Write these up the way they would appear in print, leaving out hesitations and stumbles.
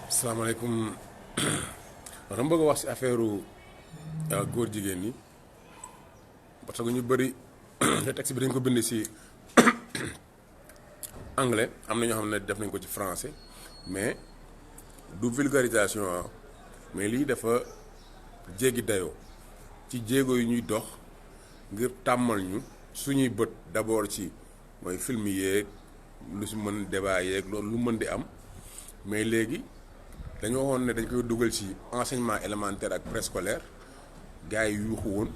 salaamaaleykum dama bëgg a wax ci affaire góor jigéen ñi parce que ñu bëri te texte bi dañ ko bind ci anglais am na ñoo xam ne def nañ ko ci français mais du vulgarisation mais lii dafa jéggi dayoo ci jéego yu ñuy dox ngir tàmmal ñu suñuy bët d'abord ci mooy film yeeg lu si mën débat yeeg loolu lu mën di am mais léegi dañoo waxoon ne dañ koy dugal ci enseignement élémentaire ak préscolaire gars yi yuuxu woon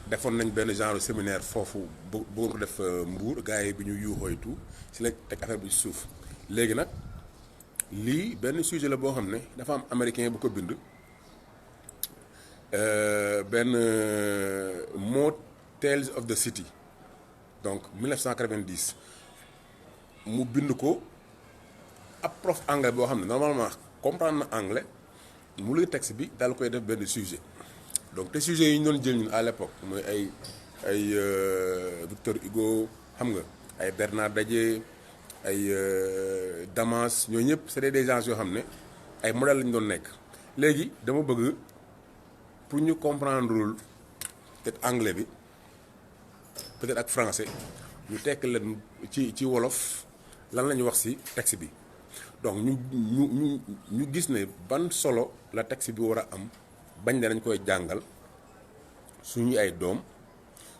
defoon nañ benn genre séminaire foofu bëggoon ko def Mbour gars yi bi ñu yuuxooy tout si la teg affaire bi ci suuf léegi nag lii benn sujet la boo xam ne dafa am américain bu ko bind benn Mo Tales of the City donc 1990 mu bind ko ab prof anglais boo xam ne normalement comprendre na anglais mu luy texte bi daal koy def benn sujet donc te sujet yi ñu doon jël ñun à l'époque mooy ay Victor Hugo xam nga ay Bernard Dadier ay Damas ñooñu ñëpp c'est des gens yoo xam ne ay modèles lañu doon nekk léegi dama bëgg pour ñu comprendre peut-être anglais bi peut-être ak français ñu tekk leen ci wolof lan la ñu wax ci texte bi donc ñu gis ne ban solo la texte bi war a am bañ ne dañ koy jàngal suñu ay doom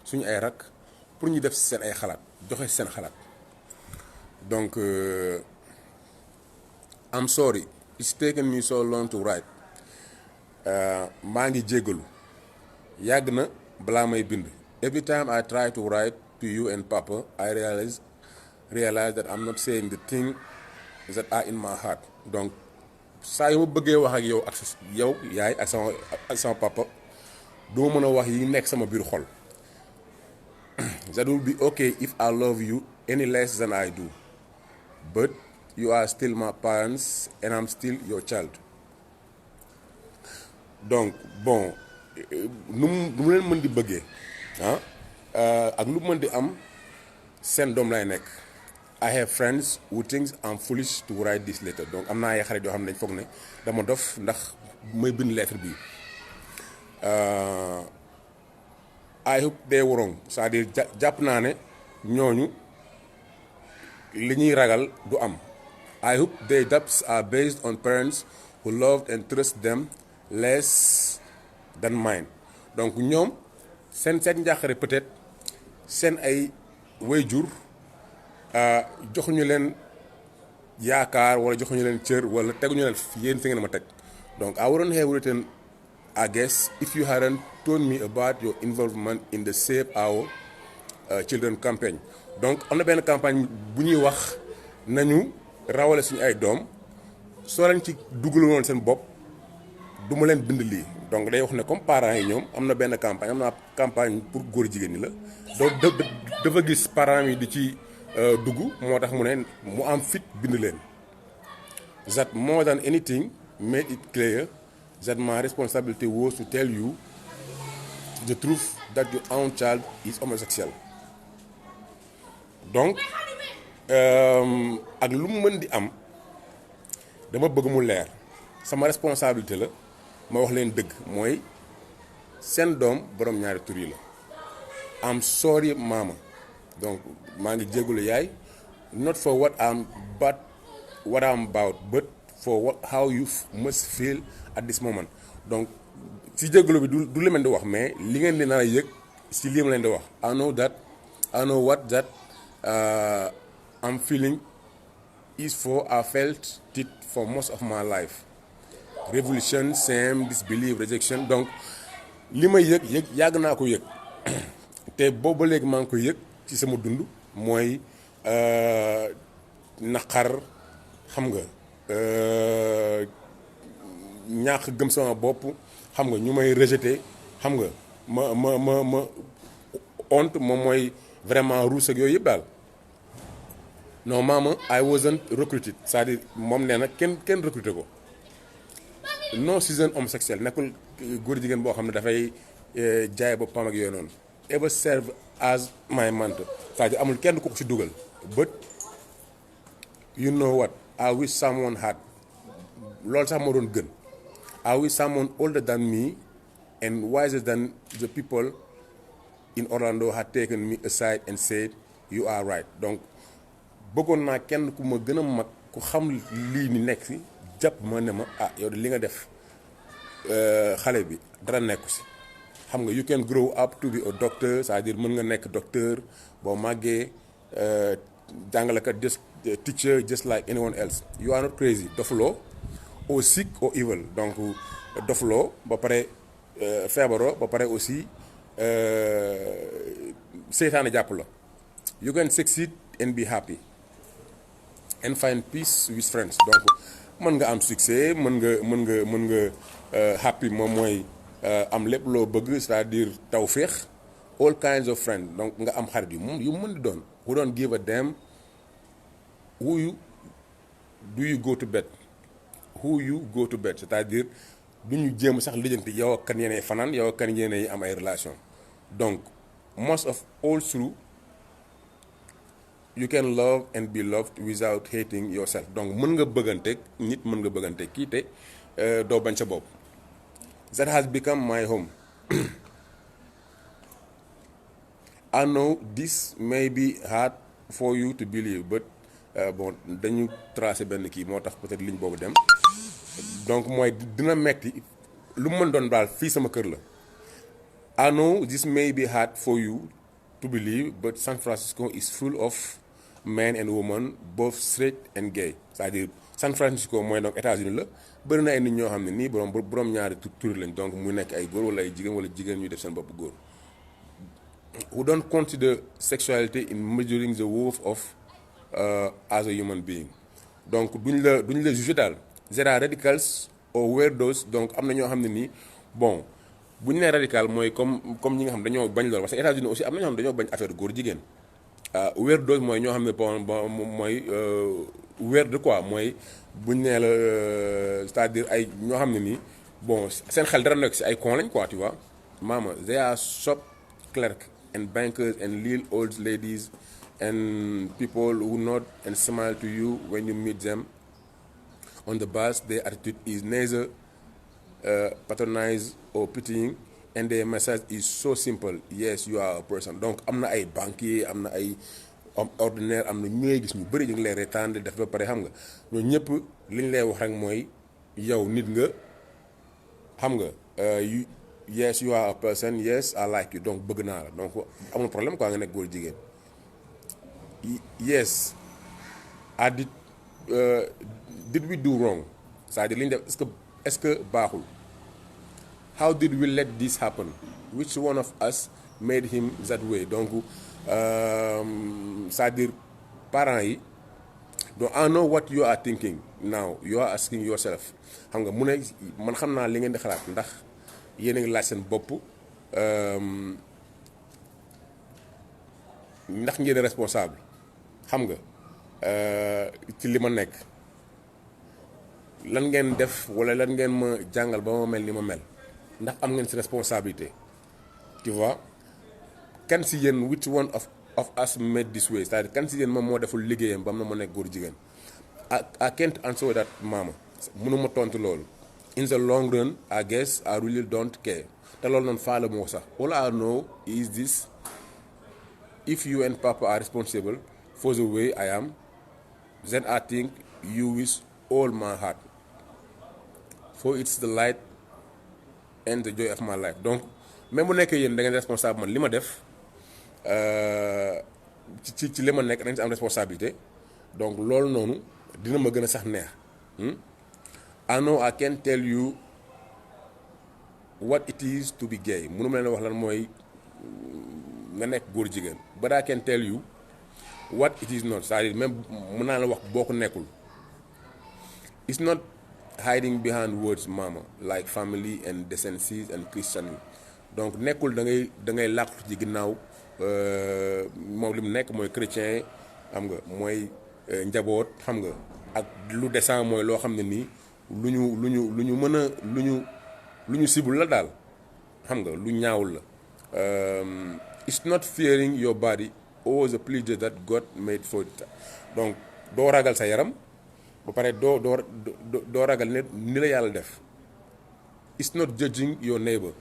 suñu ay rak pour ñu def ci seen ay xalaat joxe seen xalaat donc I'm sorry it's taken me so long to write maa ngi jéggalu yàgg na balaa may bind every time I try to write to you and Papa I realize that I'm not saying the thing that are in my heart donc saa yu ma bëggee wax ak yow yaay ak sama papa du ma mën a wax yi nekk sama biir xol that will be okay if I love you any less than I do but you are still my parents and I'm still your child donc bon nu mu leen mën di bëggee ak lu mën di am seen doom lay nekk I have friends who think I'm foolish to write this letter donc am naa ay xarit yoo xam ne dañ foog ne dama dof ndax may bind lettre bi I hope they were wrong c'est-à-dire jàpp naa ne ñooñu li ñuy ragal du am I hope their doubts are based on parents who loved and trust them less than mine donc ñoom seen njàqare peut-être seen ay waajur joxuñu leen yaakaar wala joxuñu leen cër wala teguñu leen yéen fi ngeen ma teg donc I wouldn't have written I guess if you hadn't told me about your involvement in the Save Our Children campaign donc am na benn campagne bu ñuy wax nañu rawale suñu ay doom soo leen ci dugalu woon seen bopp du ma leen bind lii donc day wax ne comme parents yi ñoom am na benn campagne am naa campagne pour góor jigéen ñi la donc dafa gis parents yi di ci dugg moo tax mu ne mu am fit bind leen that more than anything made it clear that my responsibility was to tell you the truth that your own child is homosexual donc ak lu mu mën di am dama bëgg mu leer sama responsabilité la ma wax leen dëgg mooy seen doom borom ñaari tur yi la I'm sorry mama donc maa ngi jégalu yaay not for what I'm about but for how you must feel at this moment donc si jégalu bi du li ma leen di wax mais li ngeen di nar a yëg si lii ma leen di wax I know what that I'm feeling is for I felt it for most of my life revolution shame disbelief rejection donc li may yëg yàgg naa ko yëg te boobu ba léegi maa ngi koy yëg ci sama dund mooy naqar xam nga ñàkk gëm sama bopp xam nga ñu may rejeté xam nga ma honte moom mooy vraiment ruus ak yooyu yëpp daal non maama I wasn't recruited c'est-à-dire moom nee na kenn recruté ko non c'est un homosexuel nekkul góor jigéen boo xam ne dafay jaay boppam ak yooyu noonu ever serve as my mentor c'est-à-dire amul kenn ku ko ci dugal but you know what I wish someone had loolu sax moo doon gën. I wish someone older than me and wiser than the people in Orlando had taken me aside and said you are right. Donc bëggoon naa kenn ku ma gën a mag ku xam lii ni nekk si jàpp ma ne ma yow de li nga def xale bi dara nekku si. xam nga you can grow up to be a doctor, c'est-à-dire mën nga nekk docteur boo màggee jàngalekat just teacher just like anyone else. You are not crazy, dofuloo or sick or evil. Donc dofuloo ba pare feebaroo ba pare aussi seytaane jàpp la. You can succeed and be happy and find peace with friends. Donc mën nga am succès mën nga happy moom mooy am lépp loo bëgg, c'est-à-dire tawféex, all kinds of friends. Donc nga am xarit yu mën di doon who don't give a damn who do you go to bed, c'est-à-dire du ñu jéem sax lijjanti yow ak kan yéenay fanaan, yow ak kan yéenay am ay relation. Donc most of all through you can love and be loved without hating yourself. Donc mën nga bëgganteeg nit, mën nga bëgganteeg kii te doo bañ sa bopp. That has become my home. I know this may be hard for you to believe, but bon dañu tracé benn kii moo tax peut-être ligne boobu dem. Donc mooy dina metti lu mu mën doon daal fii sama kër la. I know this may be hard for you to believe, but San Francisco is full of men and women, both straight and gay. C'est-à-dire San Francisco mooy donc États-Unis la bëri na ay nit ñoo xam ne nii borom ñaari tur lañ, donc mu nekk ay góor wala ay jigéen ñuy def seen bopp góor. Who don't consider sexuality in measuring the worth of as a human being. Donc duñ la juger daal. There are radicals or weirdos. Donc am na ñoo xam ne nii bon bu ñu nee radical mooy comme ñi nga xam dañoo bañ loolu, parce que États-Unis aussi am na ñoo xam dañoo bañ affaire góor jigéen. Weirdos mooy ñoo xam ne bon mooy weird quoi, mooy bu ñu nee la c'est-à-dire ay ñoo xam ne nii bon seen xel dara nekk si ay con lañ quoi, tu vois. Mama, they are shop clerk and bankers and little old ladies and people who nod and smile to you when you meet them on the bus. Their attitude is neither patronizing or pitying, and their message is so simple: yes, you are a person. Donc am na ay banquier, am na ay ordinaire, am na ñooy gis ñu bëri ñu ngi lay reetaan def ba pare, xam nga ñooñu ñëpp li ñu lay wax rek mooy yow nit nga, xam nga yes you are a person, yes I like you, donc bëgg naa la, donc amul problème quoi nga nekk góor jigéen. Yes I did we do wrong, c'est-à-dire li ñu def est-ce que baaxul. How did we let this happen? Which one of us made him that way? Donc c'est-à-dire parents yi, donc I know what you are thinking now, you are asking yourself, xam nga mu ne man xam naa li ngeen di xalaat, ndax yéen a ngi laaj seen bopp ndax ngeen responsable, xam nga ci li ma nekk, lan ngeen def wala lan ngeen ma jàngal ba ma mel ni ma mel, ndax am ngeen si responsabilité, tu vois. Kan si yéen which one of us made this way, c'est-à-dire kan si yéen moom moo deful liggéeyam ba am na ma nekk góor jigéen. I can't answer that mama, mënuma tontu loolu. In the long run I guess I really don't care, te loolu noonu faale moo sax. All I know is this: if you and papa are responsible for the way I am, then I think you with all my heart, for it's the light and the joy of my life. Donc même bu nekkee yéen da ngeen responsable, man li ma def ci li ma nekk dañ ci am responsabilité, donc loolu noonu dina ma gën a sax neex. I know I can't tell you what it is to be gay, mënu ma leen wax lan mooy nga nekk góor jigéen, but I can tell you what it is not, c'est-à-dire même mën naa la wax boo ko nekkul. It's not hiding behind words mama, like family and decency and Christianity. Donc nekkul da ngay làqu ci ginnaaw moom li mu nekk mooy chrétien, xam nga mooy njaboot, xam nga ak lu décent mooy loo xam ne nii lu ñu mën a lu ñu sibul la daal, xam nga lu ñaawul la. It's not fearing your body or the pleasure that God made for it. Donc doo ragal sa yaram, ba pare doo ragal ne ni la yàlla def. It's not judging your neighbor.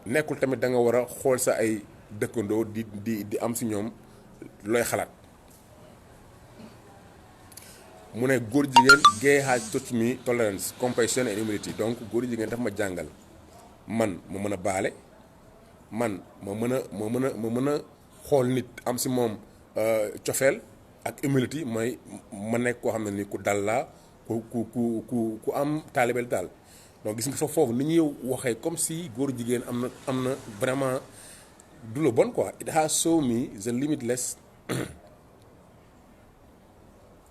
Nekkul tamit da nga war a xool sa ay dëkkandoo di am si ñoom looy xalaat. mu ne góor jigéen gay has taught me tolerance, compassion and humility. Donc góor jigéen daf ma jàngal man ma mën a baale, man ma mën a xool nit am si moom cofeel ak humility, mooy ma nekk koo xam ne ni ku dal laa ku am taalibel daal. donc gis nga foofu ni ñuy waxee comme si góor jigéen am na vraiment du la bon quoi. It has shown me the limitless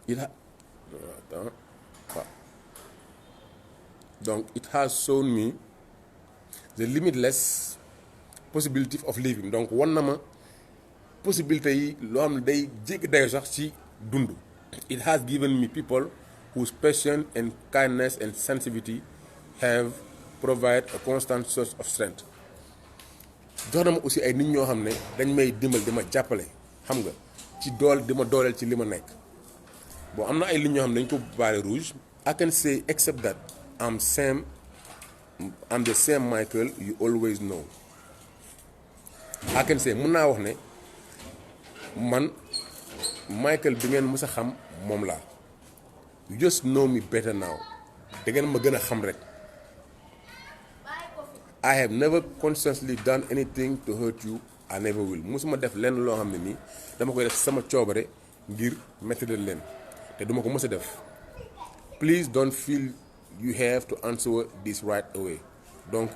it has shown me the limitless possibility of living. donc wan na ma possibilité yi loo xam ne day jéggi dayo sax ci dund. It has given me people whose passion and kindness and sensitivity have provided a constant source of strength. jox na ma aussi ay nit ñoo xam ne dañ may dimbal di ma jàppale, xam nga, ci di ma dooleel ci li ma nekk. bon am na ay nit ñoo xam ne dañ ko baale rouge. I can say except that I'm the same Michael you always know. I can say mun naa wax ne man Michael bi ngeen mës a xam moom laa. You just know me better now. da ngeen ma gën a xam rek. I have never consciously done anything to hurt you. I never will. musuma def lenn loo xam ne nii dama koy def sama coobare ngir metti leen te duma ko mës a def. Please don't feel you have to answer this right away. donc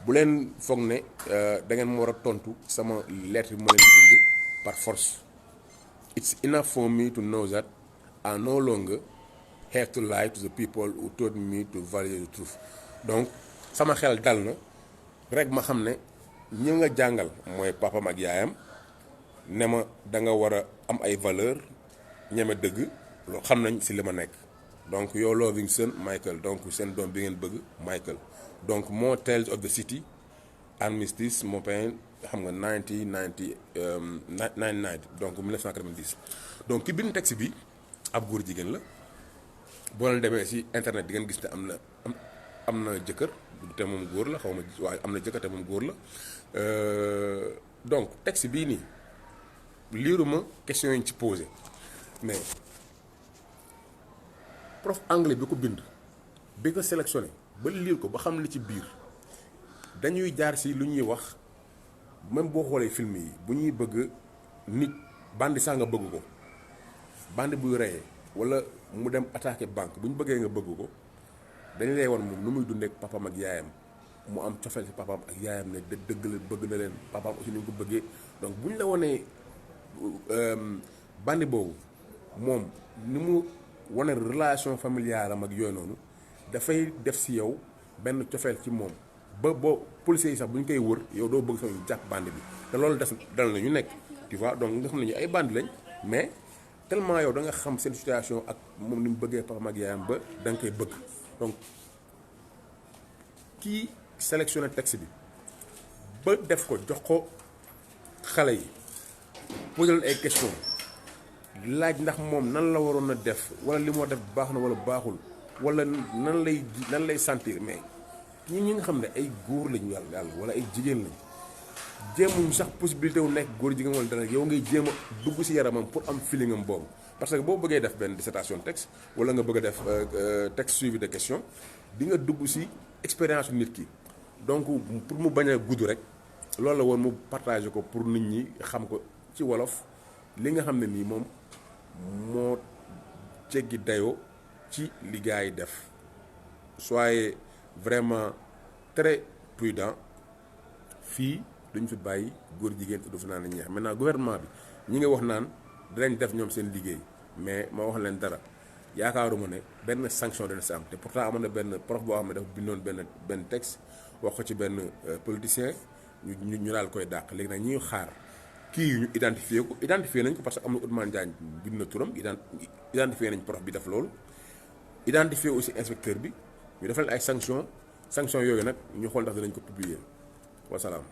bu leen foog ne da ngeen ma war a tontu sama lettre bi ma leen di bind par force. It's enough for me to know that I no longer have to lie to the people who taught me to value the truth. donc sama xel dal na rek ma xam ne ñi nga jàngal mooy papam ak yaayam ne ma da nga war a am ay valeur ñeme dëgg loo xam nañ si li ma nekk. donc your loving son Michael. donc seen doom bi ngeen bëgg Michael. donc more tales of the city armistice mon pain xam nga 1990 donc 1990. donc ki bind texte bi ab góor jigéen la. boo leen demee si internet di ngeen gis ne am na jëkkër te moom góor la, xaw ma waaye am na jëkkër te moom góor la. donc texte bii nii liiruma question yi ñu ci posé mais prof anglais bi ko bind bi ko sélectionné ba liir ko ba xam li ci biir dañuy jaar si lu ñuy wax, même boo xoolee film yi bu ñuy bëgg nit bandi sax nga bëgg ko, bandi buy reyee wala mu dem attaqué banque bu ñu bëggee nga bëgg ko dañu lay wan moom nu muy dundee ak papaam ak yaayam, mu am cofeel si papaam ak yaayam ne dëgg la bëgg na leen, papaam aussi ni ñu ko bëggee. donc bu ñu la wanee bandi boobu moom ni mu wane relation familiale am ak yooyu noonu dafay def si yow benn cofeel ci moom ba boo policiers yi sax bu ñu koy wër yow doo bëgg sax ñu jàpp bandi bi. te loolu dal na ñu nekk, tu vois. donc nga xam ne ñu ay bandi lañ mais tellement yow da nga xam seen situation ak moom ni mu bëggee papaam ak yaayam ba da nga koy bëgg. donc kii sélectionné texte bi ba def ko jox ko xale yi posé leen ay question laaj ndax moom nan la waroon a def wala li moo def baax na wala baaxul wala nan lay sentir. mais ñi nga xam ne ay góor lañu yàlla wala ay jigéen lañ jéemuñu sax possibilité wu nekk góor jigéen wala dara, yow ngay jéem a dugg si yaramam pour am feeling am boobu. parce que boo bëggee def benn dissertation texte wala nga bëgg a def texte suivi de question di nga dugg si expérience nit ki. donc pour mu bañ a gudd rek loolu la woon mu partager ko pour nit ñi xam ko ci wolof li nga xam ne nii moom moo jéggi dayoo ci li gars yi def. soyez vraiment très prudent. fii duñ fi bàyyi góor jigéen te du fi naan ñeex. maintenant gouvernement bi ñi nga wax naan dinañ def ñoom seen liggéey mais ma wax leen dara yaakaaruma ne benn sanction dana si am. te pourtant amoon na benn prof boo xam ne dafa bindoon benn texte wax ko ci benn politicien ñu daal koy dàq. léegi nag ñuy xaar kii ñu identifié nañ ko parce que am na Ousmane Diagne bind na turam identifié nañ prof bi def loolu. identifié aussi inspecteur bi ñu defal ay sanction yooyu nag ñu xool ndax dinañ ko publier. wasalaam.